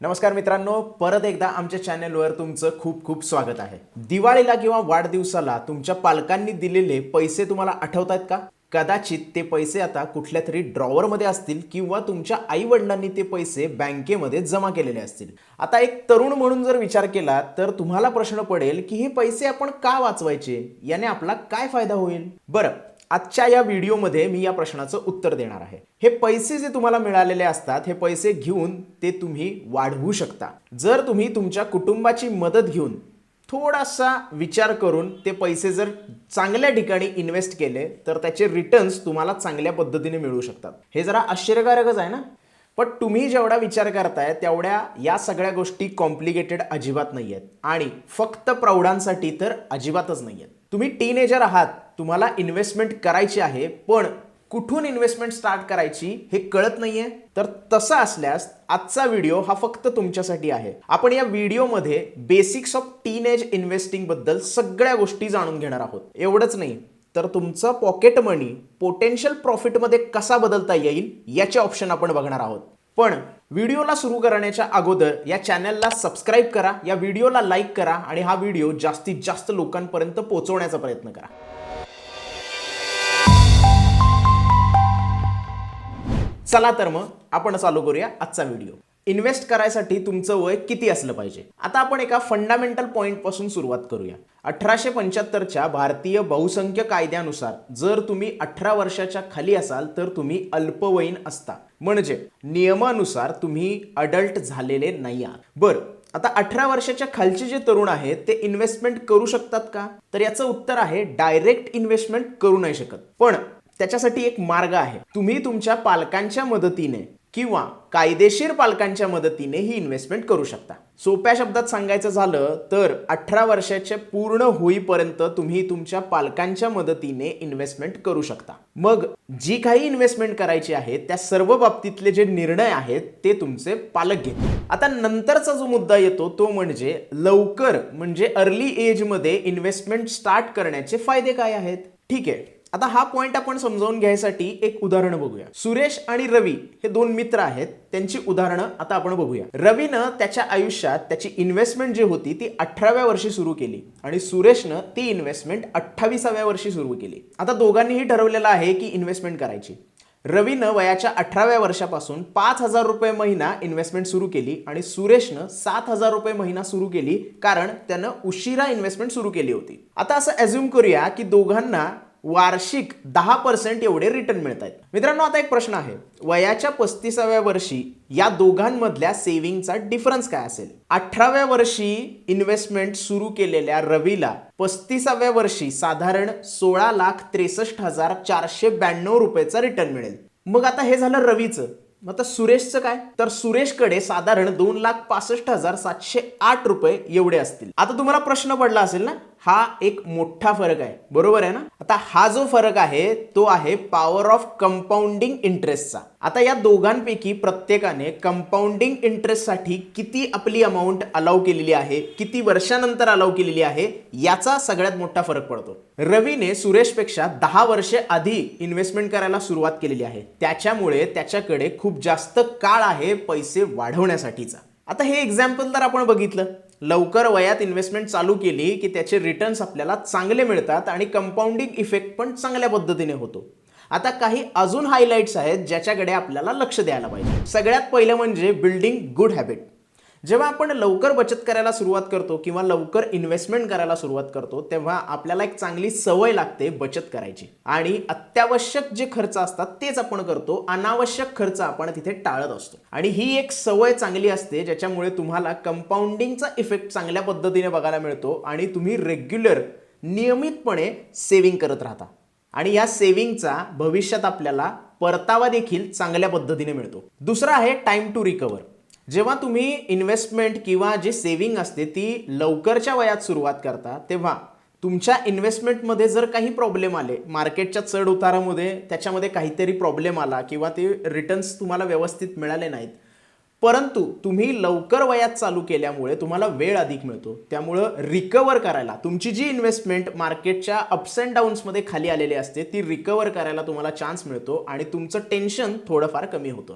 नमस्कार मित्रांनो, परत एकदा आमच्या चॅनलवर तुमचं खूप खूप स्वागत आहे. दिवाळीला किंवा वाढदिवसाला तुमच्या पालकांनी दिलेले पैसे तुम्हाला आठवतात का? कदाचित ते पैसे आता कुठल्या तरी ड्रॉवरमध्ये असतील किंवा तुमच्या आई वडिलांनी ते पैसे बँकेमध्ये जमा केलेले असतील. आता एक तरुण म्हणून जर विचार केला तर तुम्हाला प्रश्न पडेल की हे पैसे आपण का वाचवायचे, याने आपला काय फायदा होईल? बरं, आजच्या या व्हिडिओमध्ये मी या प्रश्नाचं उत्तर देणार आहे. हे पैसे जे तुम्हाला मिळालेले असतात, हे पैसे घेऊन ते तुम्ही वाढवू शकता. जर तुम्ही तुमच्या कुटुंबाची मदत घेऊन थोडासा विचार करून ते पैसे जर चांगल्या ठिकाणी इन्व्हेस्ट केले तर त्याचे रिटर्न्स तुम्हाला चांगल्या पद्धतीने मिळू शकतात. हे जरा आश्चर्यकारकच आहे ना? पण तुम्ही जेवढा विचार करताय तेवढ्या या सगळ्या गोष्टी कॉम्प्लिकेटेड अजिबात नाही आहेत आणि फक्त प्रौढांसाठी तर अजिबातच नाही आहेत. तुम्ही टीनेजर आहात, तुम्हाला इन्व्हेस्टमेंट करायची आहे, पण कुठून इन्व्हेस्टमेंट स्टार्ट करायची हे कळत नाहीये, तर तसं असल्यास आजचा व्हिडिओ हा फक्त तुमच्यासाठी आहे. आपण या व्हिडिओमध्ये बेसिक्स ऑफ टीनेज इन्व्हेस्टिंग बद्दल सगळ्या गोष्टी जाणून घेणार आहोत. एवढंच नाही तर तुमचं पॉकेट मनी पोटेन्शियल प्रॉफिटमध्ये कसा बदलता येईल याचे ऑप्शन आपण बघणार आहोत. पण व्हिडिओला सुरू करण्याच्या अगोदर या चॅनलला सबस्क्राईब करा, या व्हिडिओला लाईक करा आणि हा व्हिडिओ जास्तीत जास्त लोकांपर्यंत पोहोचवण्याचा प्रयत्न करा. चला तर मग आपण चालू करूया आजचा व्हिडिओ. इन्व्हेस्ट करायसाठी तुमचं वय किती असलं पाहिजे? आता आपण एका फंडामेंटल पॉइंट पासून सुरुवात करूया. 1875च्या भारतीय बहुसंख्य कायद्यानुसार जर तुम्ही 18 वर्षाच्या खाली असाल तर तुम्ही अल्पवयीन असता, म्हणजे नियमानुसार तुम्ही अडल्ट झालेले नाही आहात. बरं, आता 18 वर्षाच्या खालचे जे तरुण आहेत ते इन्व्हेस्टमेंट करू शकतात का? तर याचं उत्तर आहे डायरेक्ट इन्व्हेस्टमेंट करू नाही शकत. पण त्याच्यासाठी एक मार्ग आहे. तुम्ही तुमच्या पालकांच्या मदतीने किंवा कायदेशीर पालकांच्या मदतीने ही इन्व्हेस्टमेंट करू शकता. सोप्या शब्दात सांगायचं झालं तर 18 वर्षाचे पूर्ण होईपर्यंत तुम्ही तुमच्या पालकांच्या मदतीने इन्व्हेस्टमेंट करू शकता. मग जी काही इन्व्हेस्टमेंट करायची आहे त्या सर्व बाबतीतले जे निर्णय आहेत ते तुमचे पालक घेतील. आता नंतरचा जो मुद्दा येतो तो म्हणजे लवकर, म्हणजे अर्ली एजमध्ये इन्व्हेस्टमेंट स्टार्ट करण्याचे फायदे काय आहेत? ठीक आहे, आता हा पॉइंट आपण समजावून घ्यायसाठी एक उदाहरण बघूया. सुरेश आणि रवी हे दोन मित्र आहेत, त्यांची उदाहरणं आता आपण बघूया. रवीनं त्याच्या आयुष्यात त्याची इन्व्हेस्टमेंट जी होती ती 18व्या वर्षी सुरू केली आणि सुरेशनं ती इन्व्हेस्टमेंट 28व्या वर्षी सुरू केली. आता दोघांनीही ठरवलेलं आहे की इन्व्हेस्टमेंट करायची. रवीनं वयाच्या 18व्या वर्षापासून 5,000 रुपये महिना इन्व्हेस्टमेंट सुरू केली आणि सुरेशनं 7,000 रुपये महिना सुरू केली, कारण त्यानं उशिरा इन्व्हेस्टमेंट सुरू केली होती. आता असं अज्युम करूया की दोघांना वार्षिक 10% एवढे रिटर्न मिळत आहेत. मित्रांनो, आता एक प्रश्न आहे, वयाच्या 35व्या वर्षी या दोघांमधल्या सेव्हिंगचा डिफरन्स काय असेल? 18व्या वर्षी इन्व्हेस्टमेंट सुरू केलेल्या रवीला 35व्या वर्षी साधारण 16,63,492 रुपयेचा रिटर्न मिळेल. मग आता हे झालं रवीचं. मग आता सुरेशचं काय? तर सुरेशकडे साधारण 2,65,708 रुपये एवढे असतील. आता तुम्हाला प्रश्न पडला असेल ना, हा एक मोठा फरक आहे, बरोबर आहे ना? आता हा जो फरक आहे तो आहे पॉवर ऑफ कंपाऊंडिंग इंटरेस्टचा. आता या दोघांपैकी प्रत्येकाने कंपाऊंडिंग इंटरेस्टसाठी किती आपली अमाऊंट अलाउ केलेली आहे, किती वर्षानंतर अलाउ केलेली आहे, याचा सगळ्यात मोठा फरक पडतो. रवीने सुरेशपेक्षा 10 वर्षे आधी इन्व्हेस्टमेंट करायला सुरुवात केलेली आहे, त्याच्यामुळे त्याच्याकडे खूप जास्त काळ आहे पैसे वाढवण्यासाठीचा. आता हे एक्झाम्पल तर आपण बघितलं. लवकर वयात इन्व्हेस्टमेंट चालू केली की त्याचे रिटर्न्स आपल्याला चांगले मिळतात आणि कंपाऊंडिंग इफेक्ट पण चांगल्या पद्धतीने होतो. आता काही अजून हायलाइट्स आहेत ज्याच्याकडे आपल्याला लक्ष द्यायला पाहिजे. सगळ्यात पहिलं म्हणजे बिल्डिंग गुड हॅबिट. जेव्हा आपण लवकर बचत करायला सुरुवात करतो किंवा लवकर इन्व्हेस्टमेंट करायला सुरुवात करतो तेव्हा आपल्याला एक चांगली सवय लागते बचत करायची आणि अत्यावश्यक जे खर्च असतात तेच आपण करतो, अनावश्यक खर्च आपण तिथे टाळत असतो. आणि ही एक सवय चांगली असते ज्याच्यामुळे तुम्हाला कंपाऊंडिंगचा इफेक्ट चांगल्या पद्धतीने बघायला मिळतो आणि तुम्ही रेग्युलर, नियमितपणे सेव्हिंग करत राहता आणि या सेव्हिंगचा भविष्यात आपल्याला परतावा देखील चांगल्या पद्धतीने मिळतो. दुसरा आहे टाइम टू रिकवर. जेव्हा तुम्ही इन्व्हेस्टमेंट किंवा जी सेव्हिंग असते ती लवकरच्या वयात सुरुवात करता तेव्हा तुमच्या इन्व्हेस्टमेंटमध्ये जर काही प्रॉब्लेम आले, मार्केटच्या चढ उतारामध्ये त्याच्यामध्ये काहीतरी प्रॉब्लेम आला किंवा ते रिटर्न्स तुम्हाला व्यवस्थित मिळाले नाहीत, परंतु तुम्ही लवकर वयात चालू केल्यामुळे तुम्हाला वेळ अधिक मिळतो, त्यामुळं रिकवर करायला तुमची जी इन्व्हेस्टमेंट मार्केटच्या अप्स अँड डाऊन्समध्ये खाली आलेली असते ती रिकवर करायला तुम्हाला चान्स मिळतो आणि तुमचं टेन्शन थोडंफार कमी होतं.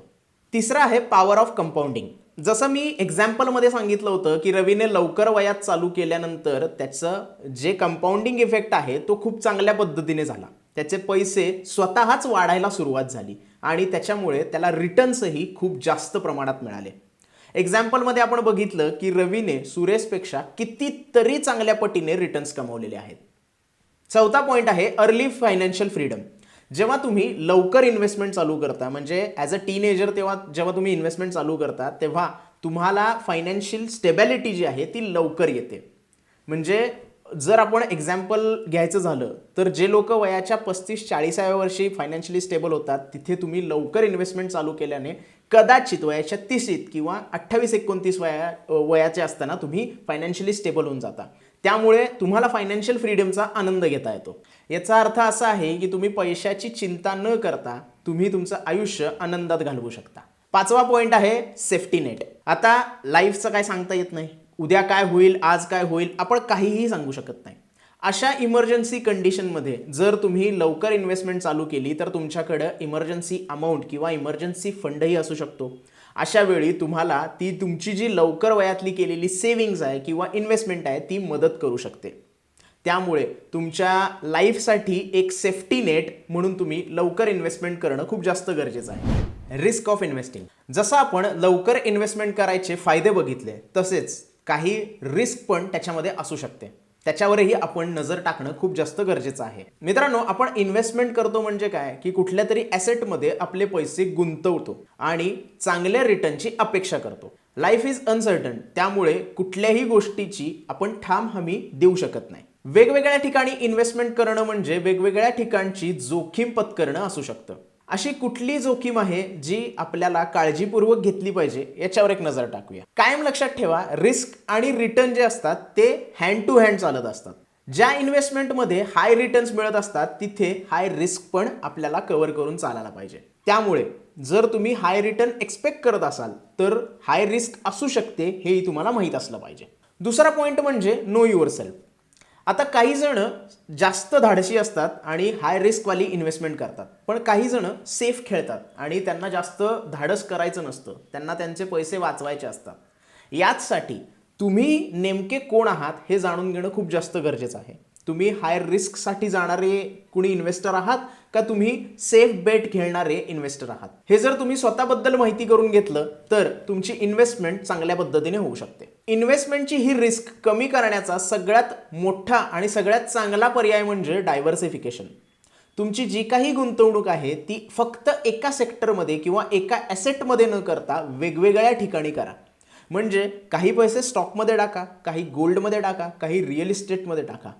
तिसरा आहे पॉवर ऑफ कंपाऊंडिंग. जसं मी एक्झाम्पलमध्ये सांगितलं होतं की रवीने लवकर वयात चालू केल्यानंतर त्याचं जे कंपाऊंडिंग इफेक्ट आहे तो खूप चांगल्या पद्धतीने झाला. त्याचे पैसे स्वतःच वाढायला सुरुवात झाली आणि त्याच्यामुळे त्याला रिटर्न्सही खूप जास्त प्रमाणात मिळाले. एक्झाम्पलमध्ये आपण बघितलं की रवीने सुरेशपेक्षा कितीतरी चांगल्या पटीने रिटर्न्स कमवलेले आहेत. चौथा पॉईंट आहे अर्ली फायनान्शियल फ्रीडम. जेव्हा तुम्ही लवकर इन्व्हेस्टमेंट चालू करता, म्हणजे ॲज अ टीनेजर जेव्हा तुम्ही इन्व्हेस्टमेंट चालू करता तेव्हा तुम्हाला फायनान्शियल स्टेबिलिटी जी आहे ती लवकर येते. म्हणजे जर आपण एक्झाम्पल घ्यायचं झालं तर जे लोक वयाच्या 35-40व्या वर्षी फायनान्शियली स्टेबल होतात तिथे तुम्ही लवकर इन्व्हेस्टमेंट चालू केल्याने कदाचित वयाच्या 30शीत किंवा 28-29 वयाचे असताना तुम्ही फायनान्शियली स्टेबल होऊन जाता. त्यामुळे तुम्हाला फायनान्शियल फ्रीडमचा आनंद घेता येतो. याचा अर्थ असा आहे की तुम्ही पैशाची चिंता न करता तुम्ही तुमचं आयुष्य आनंदात घालवू शकता. पाचवा पॉईंट आहे सेफ्टी नेट. आता लाईफचं काय सांगता येत नाही, उद्या काय होईल, आज काय होईल, आपण काहीही सांगू शकत नाही. अशा इमर्जन्सी कंडिशनमध्ये जर तुम्ही लवकर इन्व्हेस्टमेंट चालू केली तर तुमच्याकडं इमर्जन्सी अमाऊंट किंवा इमर्जन्सी फंडही असू शकतो. अशा वेळी तुम्हाला ती तुमची जी लवकर वयातली केलेली सेव्हिंग्ज आहे किंवा इन्व्हेस्टमेंट आहे ती मदत करू शकते. त्यामुळे तुमच्या लाईफसाठी एक सेफ्टी नेट म्हणून तुम्ही लवकर इन्व्हेस्टमेंट करणं खूप जास्त गरजेचं आहे. Risk of investing. जसं आपण लवकर इन्व्हेस्टमेंट करायचे फायदे बघितले तसेच काही रिस्क पण त्याच्यामध्ये असू शकते. त्याच्यावरही आपण नजर टाकणं खूप जास्त गरजेचं आहे. मित्रांनो, आपण इन्व्हेस्टमेंट करतो म्हणजे काय की कुठल्या तरी ॲसेटमध्ये आपले पैसे गुंतवतो आणि चांगल्या रिटर्नची अपेक्षा करतो. लाईफ इज अनसर्टन, त्यामुळे कुठल्याही गोष्टीची आपण ठाम हमी देऊ शकत नाही. वेगवेगळ्या ठिकाणी इन्व्हेस्टमेंट करणं म्हणजे वेगवेगळ्या ठिकाणची जोखीम पत्करणं असू शकतं. अशी कुठली जोखीम आहे जी आपल्याला काळजीपूर्वक घेतली पाहिजे याच्यावर एक नजर टाकूया. कायम लक्षात ठेवा, रिस्क आणि रिटर्न जे असतात ते हँड टू हँड चालत असतात. ज्या इन्व्हेस्टमेंटमध्ये हाय रिटर्न्स मिळत असतात तिथे हाय रिस्क पण आपल्याला कव्हर करून चालायला पाहिजे. त्यामुळे जर तुम्ही हाय रिटर्न एक्सपेक्ट करत असाल तर हाय रिस्क असू शकते हेही तुम्हाला माहीत असलं पाहिजे. दुसरा पॉईंट म्हणजे नो युअर सेल्फ. आता काही जण जास्त धाडसी असतात आणि हाय रिस्कवाली इन्व्हेस्टमेंट करतात, पण काही जण सेफ खेळतात आणि त्यांना जास्त धाडस करायचं नसतं, त्यांना त्यांचे पैसे वाचवायचे असतात. याचसाठी तुम्ही नेमके कोण आहात हे जाणून घेणं खूप जास्त गरजेचं आहे. तुम्ही हाय रिस्कसाठी जाणारे कुणी इन्व्हेस्टर आहात का तुम्ही सेफ बेट खेळणारे इन्व्हेस्टर आहात, हे जर तुम्ही स्वतःबद्दल माहिती करून घेतलं तर तुमची इन्व्हेस्टमेंट चांगल्या पद्धतीने होऊ शकते. इन्व्हेस्टमेंटची ही रिस्क कमी करण्याचा सगळ्यात मोठा आणि सगळ्यात चांगला पर्याय म्हणजे डायव्हर्सिफिकेशन. तुमची जी काही गुंतवणूक आहे ती फक्त एका सेक्टरमध्ये किंवा एका ॲसेटमध्ये न करता वेगवेगळ्या ठिकाणी करा. म्हणजे काही पैसे स्टॉकमध्ये टाका, काही गोल्डमध्ये टाका, काही रिअल इस्टेटमध्ये टाका.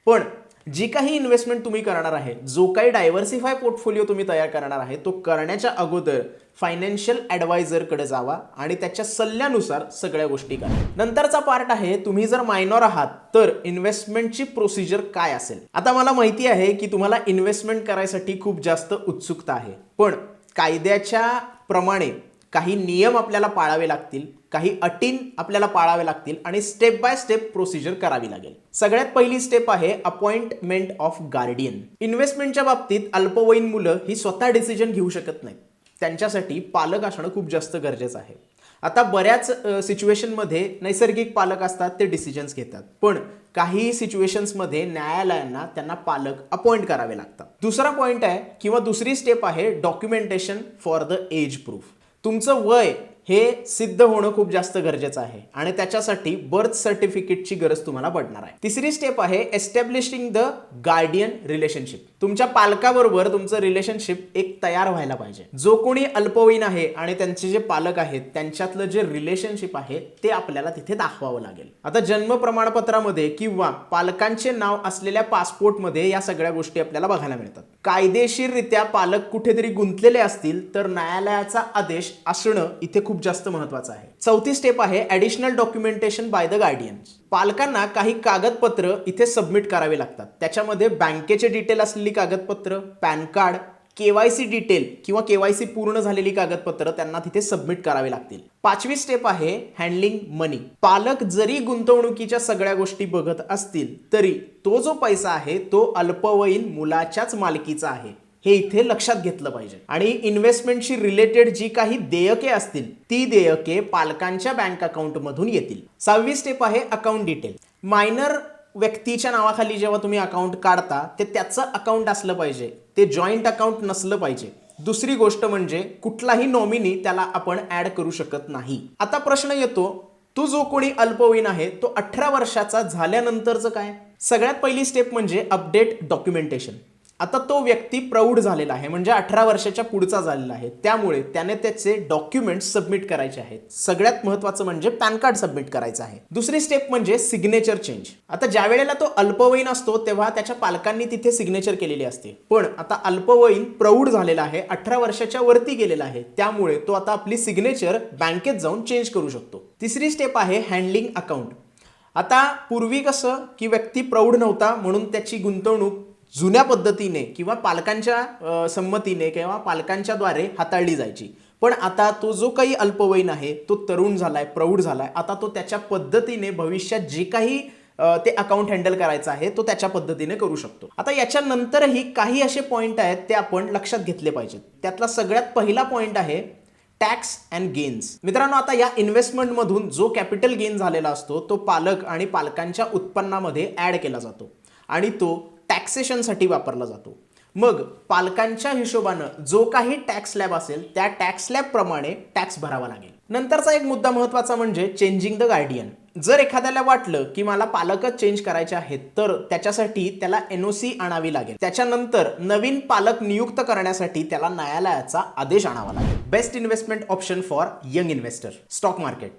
पण जी काही इन्व्हेस्टमेंट तुम्ही करणार आहे, जो काही डायव्हर्सिफाय पोर्टफोलिओ तुम्ही तयार करणार आहे तो करण्याच्या अगोदर फायनान्शियल ॲडवायझरकडे जावा आणि त्याच्या सल्ल्यानुसार सगळ्या गोष्टी करा. नंतरचा पार्ट आहे, तुम्ही जर मायनॉर आहात तर इन्व्हेस्टमेंटची प्रोसिजर काय असेल. आता मला माहिती आहे की तुम्हाला इन्व्हेस्टमेंट करायसाठी खूप जास्त उत्सुकता आहे, पण कायद्याच्या प्रमाणे काही नियम आपल्याला पाळावे लागतील, काही अटी आपल्याला पाळावे लागतील आणि स्टेप बाय स्टेप प्रोसिजर करावी लागेल. सगळ्यात पहिली स्टेप आहे अपॉइंटमेंट ऑफ गार्डियन. इन्व्हेस्टमेंटच्या बाबतीत अल्पवयीन मुलं ही स्वतः डिसिजन घेऊ शकत नाहीत, त्यांच्यासाठी पालक असणं खूप जास्त गरजेचं आहे. आता बऱ्याच सिच्युएशनमध्ये नैसर्गिक पालक असतात, ते डिसिजन्स घेतात, पण काही सिच्युएशन्समध्ये न्यायालयांना त्यांना पालक अपॉइंट करावे लागतात. दुसरा पॉईंट आहे किंवा दुसरी स्टेप आहे documentation for the age proof. तुमचं वय हे सिद्ध होणं खूप जास्त गरजेचं आहे आणि त्याच्यासाठी बर्थ सर्टिफिकेटची गरज तुम्हाला पडणार आहे. तिसरी स्टेप आहे एस्टॅब्लिशिंग द गार्डियन रिलेशनशिप. तुमच्या पालकाबरोबर तुमचं रिलेशनशिप एक तयार व्हायला पाहिजे. जो कोणी अल्पवयीन आहे आणि त्यांचे जे पालक आहेत त्यांच्यातलं जे रिलेशनशिप आहे ते आपल्याला तिथे दाखवावं लागेल. आता जन्म प्रमाणपत्रामध्ये किंवा पालकांचे नाव असलेल्या पासपोर्टमध्ये या सगळ्या गोष्टी आपल्याला बघायला मिळतात. कायदेशीररित्या पालक कुठेतरी गुंतलेले असतील तर न्यायालयाचा आदेश असणं इथे खूप जास्त महत्वाचं आहे. चौथी स्टेप आहे additional documentation by the guardian's. पालकांना काही कागदपत्र इथे सबमिट करावे लागतात. त्याच्यामध्ये बँकेचे डिटेल असलेली कागदपत्र, पॅन कार्ड, केवायसी डिटेल किंवा केवायसी पूर्ण झालेली कागदपत्र त्यांना तिथे सबमिट करावे लागतील. पाचवी स्टेप आहे हँडलिंग मनी. पालक जरी गुंतवणुकीच्या सगळ्या गोष्टी बघत असतील तरी तो जो पैसा आहे तो अल्पवयीन मुलाच्याच मालकीचा आहे. हे इथे लक्षात घेतलं पाहिजे. आणि इन्व्हेस्टमेंटशी रिलेटेड जी काही देयके असतील ती देयके पालकांच्या बँक अकाउंट मधून येतील. 6वी स्टेप आहे अकाउंट डिटेल. मायनर व्यक्तीच्या नावाखाली जेव्हा तुम्ही अकाउंट काढता ते त्याचं अकाउंट असलं पाहिजे, ते जॉईंट अकाउंट नसलं पाहिजे. दुसरी गोष्ट म्हणजे कुठलाही नॉमिनी त्याला आपण ऍड करू शकत नाही. आता प्रश्न येतो, तो जो कोणी अल्पवयीन आहे तो 18 वर्षाचा झाल्यानंतरचं काय? सगळ्यात पहिली स्टेप म्हणजे अपडेट डॉक्युमेंटेशन. आता तो व्यक्ती प्रौढ झालेला आहे, म्हणजे 18 वर्षाच्या पुढचा झालेला आहे, त्यामुळे त्याने त्याचे डॉक्युमेंट्स सबमिट करायचे आहेत. सगळ्यात महत्त्वाचं म्हणजे पॅन कार्ड सबमिट करायचं आहे. दुसरी स्टेप म्हणजे सिग्नेचर चेंज. आता ज्या वेळेला तो अल्पवयीन असतो तेव्हा त्याच्या पालकांनी तिथे सिग्नेचर केलेली असते, पण आता अल्पवयीन प्रौढ झालेला आहे, 18 वर्षाच्या वरती गेलेला आहे, त्यामुळे तो आता आपली सिग्नेचर बँकेत जाऊन चेंज करू शकतो. तिसरी स्टेप आहे हँडलिंग अकाउंट. आता पूर्वी कसं की व्यक्ती प्रौढ नव्हता म्हणून त्याची गुंतवणूक जुन्या पद्धतीने किंवा पालकांच्या संमतीने किंवा पालकांच्या द्वारे हाताळली जायची, पण आता तो जो काही अल्पवयीन आहे तो तरुण झालाय, प्रौढ झालाय, आता तो त्याच्या पद्धतीने भविष्यात जे काही ते अकाउंट हँडल करायचं आहे तो त्याच्या पद्धतीने करू शकतो. आता याच्यानंतरही काही असे पॉईंट आहेत ते आपण लक्षात घेतले पाहिजेत. त्यातला सगळ्यात पहिला पॉईंट आहे टॅक्स अँड गेन्स. मित्रांनो, आता या इन्व्हेस्टमेंटमधून जो कॅपिटल गेन झालेला असतो तो पालक आणि पालकांच्या उत्पन्नामध्ये ऍड केला जातो आणि तो टॅक्सेशनसाठी वापरला जातो. मग पालकांच्या हिशोबानं जो काही टॅक्स स्लॅब असेल त्या टॅक्स स्लॅब प्रमाणे टॅक्स भरावा लागेल. नंतरचा एक मुद्दा महत्त्वाचा म्हणजे चेंजिंग द गार्डियन. जर एखाद्याला वाटलं की मला पालकच चेंज करायचे आहेत तर त्याच्यासाठी त्याला एनओसी आणावी लागेल. त्याच्यानंतर नवीन पालक नियुक्त करण्यासाठी त्याला न्यायालयाचा आदेश आणावा लागेल. Best investment option for young investor, stock market.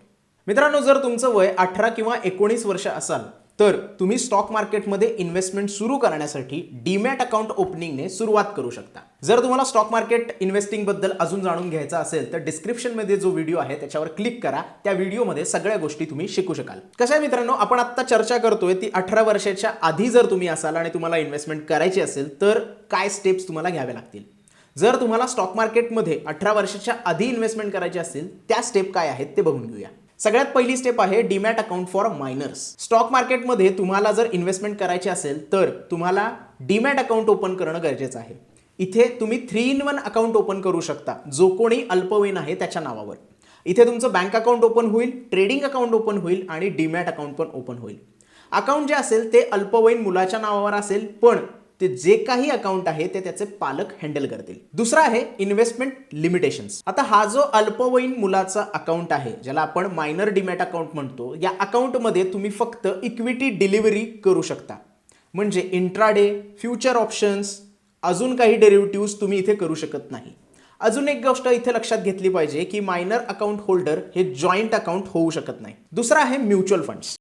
मित्रांनो, जर तुमचं वय 18 किंवा 19 वर्ष असाल तर तुम्ही स्टॉक मार्केटमध्ये इन्व्हेस्टमेंट सुरू करण्यासाठी डीमॅट अकाउंट ओपनिंगने सुरुवात करू शकता. जर तुम्हाला स्टॉक मार्केट इन्व्हेस्टिंग बद्दल अजून जाणून घ्यायचं असेल तर डिस्क्रिप्शनमध्ये जो व्हिडिओ आहे त्याच्यावर क्लिक करा. त्या व्हिडिओमध्ये सगळ्या गोष्टी तुम्ही शिकू शकाल. कसं आहे मित्रांनो, आपण आता चर्चा करतोय ती 18 वर्षाच्या आधी जर तुम्ही असाल आणि तुम्हाला इन्व्हेस्टमेंट करायची असेल तर काय स्टेप्स तुम्हाला घ्यावे लागतील. जर तुम्हाला स्टॉक मार्केटमध्ये 18 वर्षाच्या आधी इन्व्हेस्टमेंट करायची असेल त्या स्टेप काय आहेत ते बघून घेऊया. सगळ्यात पहिली स्टेप आहे demat account for minors. Stock मार्केटमध्ये तुम्हाला जर इन्व्हेस्टमेंट करायची असेल तर तुम्हाला डीमॅट अकाउंट ओपन करणं गरजेचं आहे. इथे तुम्ही 3-in-1 अकाउंट ओपन करू शकता जो कोणी अल्पवयीन आहे त्याच्या नावावर. इथे तुमचं बँक अकाउंट ओपन होईल, ट्रेडिंग अकाउंट ओपन होईल आणि डीमॅट अकाउंट पण ओपन होईल. अकाउंट जे असेल ते अल्पवयीन मुलाच्या नावावर असेल, पण ते जे काही अकाउंट आहे ते त्याचे पालक हँडल करतील. दुसरा आहे इन्व्हेस्टमेंट लिमिटेशन्स. आता हा जो अल्पवयीन मुलाचा अकाउंट आहे ज्याला आपण मायनर डीमॅट अकाउंट म्हणतो, या अकाउंटमध्ये तुम्ही फक्त इक्विटी डिलिव्हरी करू शकता. म्हणजे इंट्राडे, फ्युचर ऑप्शन्स, अजून काही डेरिव्हेटिव्ह्ज तुम्ही इथे करू शकत नाही. अजून एक गोष्ट इथे लक्षात घेतली पाहिजे की मायनर अकाउंट होल्डर हे जॉईंट अकाउंट होऊ शकत नाही. दुसरा आहे म्युच्युअल फंड्स.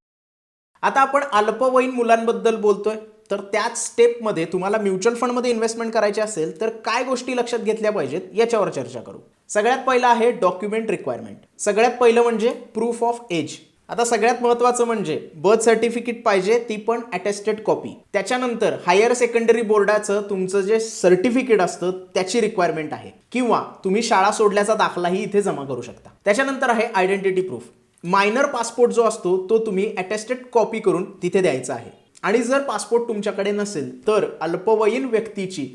आता आपण अल्पवयीन मुलांबद्दल बोलतोय तर त्याच स्टेपमध्ये तुम्हाला म्युच्युअल फंडमध्ये इन्व्हेस्टमेंट करायची असेल तर काय गोष्टी लक्षात घेतल्या पाहिजेत याच्यावर चर्चा करू. सगळ्यात पहिला आहे डॉक्युमेंट रिक्वायरमेंट. सगळ्यात पहिलं म्हणजे प्रूफ ऑफ एज. आता सगळ्यात महत्त्वाचं म्हणजे बर्थ सर्टिफिकेट पाहिजे, ती पण अटेस्टेड कॉपी. त्याच्यानंतर हायर सेकंडरी बोर्डाचं तुमचं जे सर्टिफिकेट असतं त्याची रिक्वायरमेंट आहे, किंवा तुम्ही शाळा सोडल्याचा दाखलाही इथे जमा करू शकता. त्याच्यानंतर आहे आयडेंटिटी प्रूफ. मायनर पासपोर्ट जो असतो तो तुम्ही अटेस्टेड कॉपी करून तिथे द्यायचा आहे. आणि जर पासपोर्ट तुमच्याकडे नसेल तर अल्पवयीन व्यक्तीची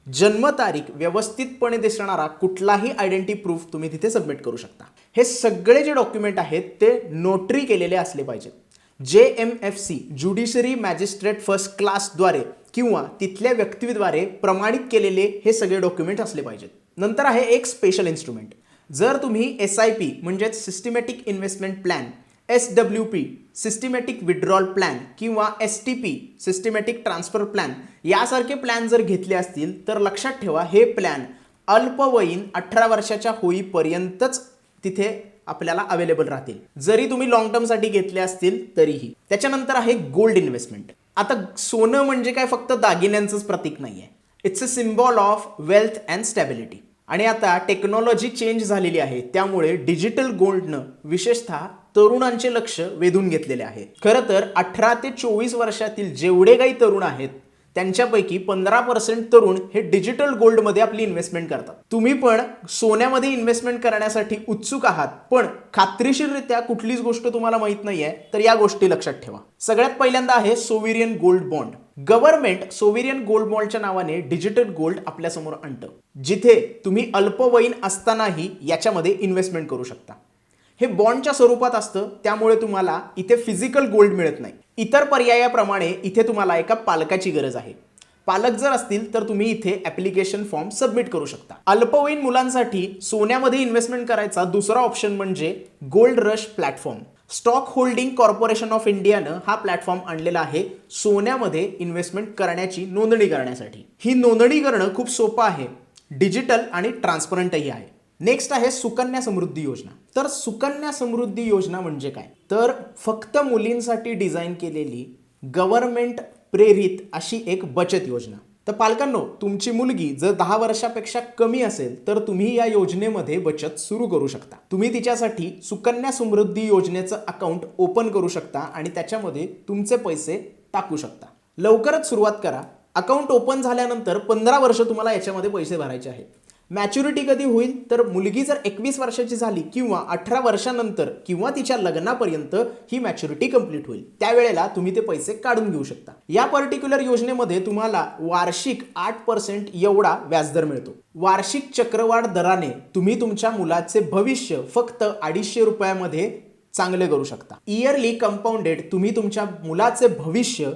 जन्मतारीख व्यवस्थितपणे दिसणारा कुठलाही आयडेंटिटी प्रूफ तुम्ही तिथे सबमिट करू शकता. हे सगळे जे डॉक्युमेंट आहेत ते नोटरी केलेले असले पाहिजेत. JMFC ज्युडिशरी मॅजिस्ट्रेट फर्स्ट क्लासद्वारे किंवा तिथल्या व्यक्तीद्वारे प्रमाणित केलेले हे सगळे डॉक्युमेंट असले पाहिजेत. नंतर आहे एक स्पेशल इन्स्ट्रुमेंट. जर तुम्ही SIP म्हणजेच systematic investment plan, SWP systematic withdrawal plan किंवा STP सिस्टमॅटिक ट्रान्सफर प्लॅन यासारखे प्लॅन जर घेतले असतील तर लक्षात ठेवा हे प्लॅन अल्पवयीन 18 वर्षाच्या होईपर्यंतच तिथे आपल्याला अवेलेबल राहतील, जरी तुम्ही लॉंग टर्मसाठी घेतले असतील तरीही. त्याच्यानंतर आहे गोल्ड इन्व्हेस्टमेंट. आता सोनं म्हणजे काय फक्त दागिन्यांचंच प्रतीक नाही आहे, it's a symbol of wealth and stability. आणि आता टेक्नॉलॉजी चेंज झालेली आहे त्यामुळे डिजिटल गोल्डनं विशेषतः तरुणांचे लक्ष वेधून घेतलेले आहे. खरं तर 18 ते 24 वर्षातील जेवढे काही तरुण आहेत त्यांच्यापैकी 15% तरुण हे डिजिटल गोल्डमध्ये आपली इन्व्हेस्टमेंट करतात. तुम्ही पण सोन्यामध्ये इन्व्हेस्टमेंट करण्यासाठी उत्सुक आहात पण खात्रीशीररित्या कुठलीच गोष्ट तुम्हाला माहित नाहीये तर या गोष्टी लक्षात ठेवा. सगळ्यात पहिल्यांदा आहे सोव्हरियन गोल्ड बॉन्ड. गव्हर्नमेंट सोव्हरियन गोल्ड बॉन्डच्या नावाने डिजिटल गोल्ड आपल्यासमोर आणतं, जिथे तुम्ही अल्पवयीन असतानाही याच्यामध्ये इन्व्हेस्टमेंट करू शकता. हे बॉन्डच्या स्वरूपात असतं, त्यामुळे तुम्हाला इथे फिजिकल गोल्ड मिळत नाही. इतर पर्यायाप्रमाणे इथे तुम्हाला एका पालकाची गरज आहे. पालक जर असतील तर तुम्ही इथे ॲप्लिकेशन फॉर्म सबमिट करू शकता. अल्पवयीन मुलांसाठी सोन्यामध्ये इन्व्हेस्टमेंट करायचा दुसरा ऑप्शन म्हणजे gold rush platform. Stock holding corporation of इंडियानं हा प्लॅटफॉर्म आणलेला आहे सोन्यामध्ये इन्व्हेस्टमेंट करण्याची नोंदणी करण्यासाठी. ही नोंदणी करणं खूप सोपं आहे, डिजिटल आणि ट्रान्सपरंटही आहे. नेक्स्ट आहे सुकन्या समृद्धी योजना. तर सुकन्या समृद्धी योजना म्हणजे काय, तर फक्त मुलींसाठी डिझाईन केलेली गव्हर्नमेंट प्रेरित अशी एक बचत योजना. तर पालकांनो, तुमची मुलगी जर 10 वर्षापेक्षा कमी असेल तर तुम्ही या योजनेमध्ये बचत सुरू करू शकता. तुम्ही तिच्यासाठी सुकन्या समृद्धी योजनेचं अकाउंट ओपन करू शकता आणि त्याच्यामध्ये तुमचे पैसे टाकू शकता. लवकरच सुरुवात करा. अकाउंट ओपन झाल्यानंतर 15 वर्ष तुम्हाला याच्यामध्ये पैसे भरायचे आहेत. मॅच्युरिटी कधी होईल, तर मुलगी जर 21 वर्षाची झाली किंवा 18 वर्षानंतर किंवा तिच्या लग्नापर्यंत ही मॅच्युरिटी कंप्लीट होईल, त्यावेळेला तुम्ही ते पैसे काढून घेऊ शकता. या पर्टिक्युलर योजनेमध्ये तुम्हाला वार्षिक 8% एवढा व्याजदर मिळतो. वार्षिक चक्रवाढ दराने तुम्ही तुमच्या मुलाचे भविष्य फक्त 250 रुपयामध्ये चांगले करू शकता. इयरली कंपाऊंडेड तुम्ही तुमच्या मुलाचे भविष्य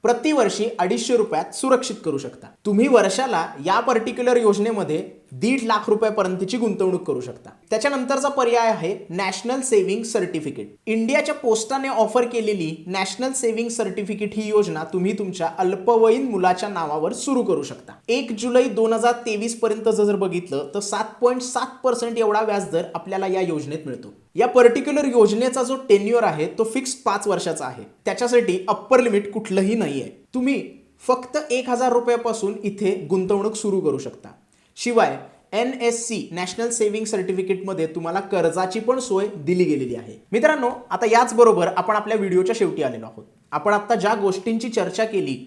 प्रतिवर्षी 250 रुपयात सुरक्षित करू शकता. तुम्ही वर्षाला या पर्टिक्युलर योजनेमध्ये 1.5 लाख रुपयापर्यंतची गुंतवणूक करू शकता. त्याच्यानंतरचा पर्याय आहे नॅशनल सेव्हिंग सर्टिफिकेट. इंडियाच्या पोस्टाने ऑफर केलेली नॅशनल सेव्हिंग सर्टिफिकेट ही योजना तुम्ही तुमच्या अल्पवयीन मुलाच्या नावावर सुरू करू शकता. 1 जुलै 2023 पर्यंत जर बघितलं तर 7.7% एवढा व्याजदर आपल्याला या योजनेत मिळतो. या पर्टिक्युलर योजनेचा जो टेन्युअर आहे तो फिक्स 5 वर्षाचा आहे. त्याच्यासाठी अप्पर लिमिट कुठलंही नाही आहे. तुम्ही फक्त 1000 रुपयापासून इथे गुंतवणूक सुरू करू शकता. शिवाय NSC नॅशनल सेव्हिंग सर्टिफिकेटमध्ये तुम्हाला कर्जाची पण सोय दिली गेलेली आहे. मित्रांनो, आता याचबरोबर आपण आपल्या व्हिडिओच्या शेवटी आलेलो आहोत. आपण आता ज्या गोष्टींची चर्चा केली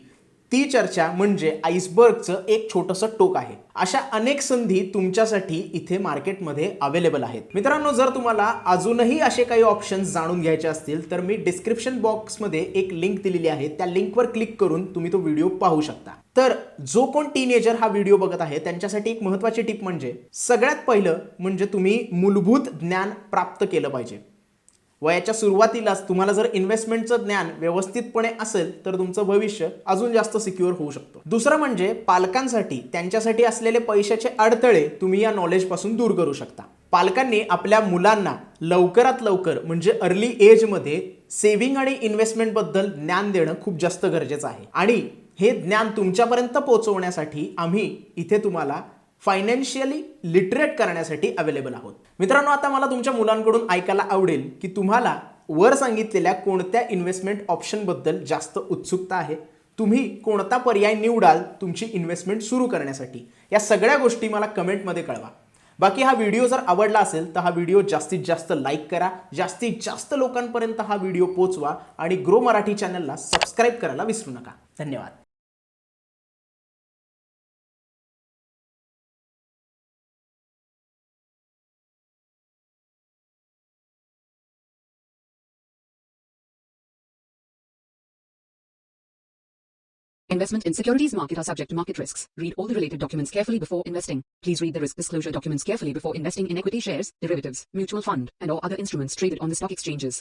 ती चर्चा म्हणजे आईसबर्गचं एक छोटंसं टोक आहे. अशा अनेक संधी तुमच्यासाठी इथे मार्केटमध्ये अवेलेबल आहेत. मित्रांनो, जर तुम्हाला अजूनही असे काही ऑप्शन्स जाणून घ्यायचे असतील तर मी डिस्क्रिप्शन बॉक्समध्ये एक लिंक दिलेली आहे. त्या लिंकवर क्लिक करून तुम्ही तो व्हिडिओ पाहू शकता. तर जो कोण टीनेजर हा व्हिडिओ बघत आहे त्यांच्यासाठी एक महत्त्वाची टिप म्हणजे सगळ्यात पहिलं म्हणजे तुम्ही मूलभूत ज्ञान प्राप्त केलं पाहिजे. वयाच्या सुरुवातीलाच तुम्हाला जर इन्व्हेस्टमेंटचं ज्ञान व्यवस्थितपणे असेल तर तुमचं भविष्य अजून जास्त सिक्युअर होऊ शकतो. दुसरं म्हणजे पालकांसाठी त्यांच्यासाठी असलेले पैशाचे अडथळे तुम्ही या नॉलेजपासून दूर करू शकता. पालकांनी आपल्या मुलांना लवकरात लवकर म्हणजे अर्ली एजमध्ये सेव्हिंग आणि इन्व्हेस्टमेंटबद्दल ज्ञान देणं खूप जास्त गरजेचं आहे. आणि हे ज्ञान तुमच्यापर्यंत पोहोचवण्यासाठी आम्ही इथे तुम्हाला फायनान्शियली लिटरेट करण्यासाठी अवेलेबल आहोत. मित्रांनो, आता मला तुमच्या मुलांकडून ऐकायला आवडेल की तुम्हाला वर सांगितलेल्या कोणत्या इन्व्हेस्टमेंट ऑप्शनबद्दल जास्त उत्सुकता आहे. तुम्ही कोणता पर्याय निवडाल तुमची इन्व्हेस्टमेंट सुरू करण्यासाठी, या सगळ्या गोष्टी मला कमेंटमध्ये कळवा. बाकी हा व्हिडिओ जर आवडला असेल तर हा व्हिडिओ जास्तीत जास्त लाईक करा, जास्तीत जास्त लोकांपर्यंत हा व्हिडिओ पोहोचवा आणि ग्रो मराठी चॅनलला सबस्क्राईब करायला विसरू नका. धन्यवाद. Investment in securities market are subject to market risks. Read all the related documents carefully before investing. Please read the risk disclosure documents carefully before investing in equity shares, derivatives, mutual fund, and or other instruments traded on the stock exchanges.